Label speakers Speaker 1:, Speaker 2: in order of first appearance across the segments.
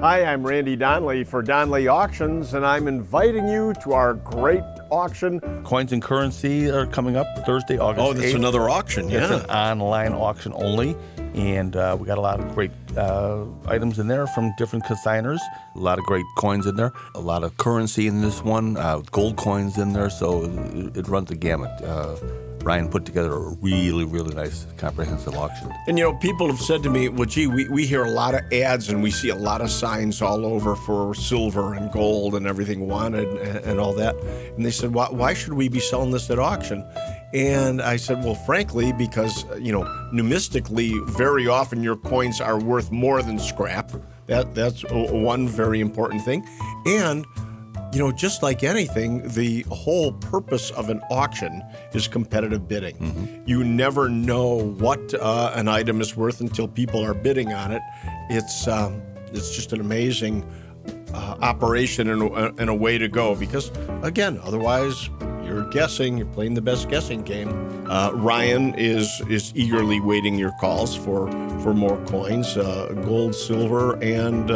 Speaker 1: Hi, I'm Randy Donley for Donley Auctions, and I'm inviting you to our great auction.
Speaker 2: Coins and currency are coming up Thursday, August 8th.
Speaker 3: Oh, that's another auction, yeah.
Speaker 2: It's an online auction only, and we got a lot of great items in there from different consigners. A lot of great coins in there, a lot of currency in this one, gold coins in there, so it runs the gamut. Ryan put together a really, really nice, comprehensive auction.
Speaker 3: And people have said to me, well, gee, we hear a lot of ads and we see a lot of signs all over for silver and gold and everything wanted and all that. And they said, why should we be selling this at auction? And I said, well, frankly, because, numistically, very often your coins are worth more than scrap. That's one very important thing. And just like anything, the whole purpose of an auction is competitive bidding. Mm-hmm. You never know what an item is worth until people are bidding on it. It's just an amazing operation and a way to go because, again, otherwise you're guessing. You're playing the best guessing game. Ryan is eagerly waiting your calls for more coins, gold, silver, and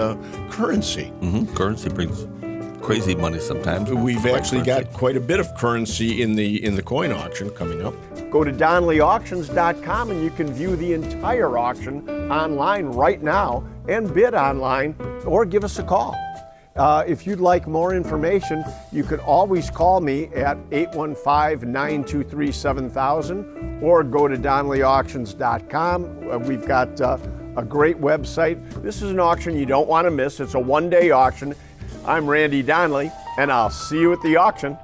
Speaker 3: currency.
Speaker 2: Mm-hmm. Currency brings crazy money sometimes.
Speaker 3: We've actually got quite a bit of currency in the coin auction coming up.
Speaker 1: Go to DonleyAuctions.com and you can view the entire auction online right now and bid online or give us a call. If you'd like more information, you could always call me at 815-923-7000 or go to DonleyAuctions.com. We've got a great website. This is an auction you don't want to miss. It's a one-day auction. I'm Randy Donley, and I'll see you at the auction.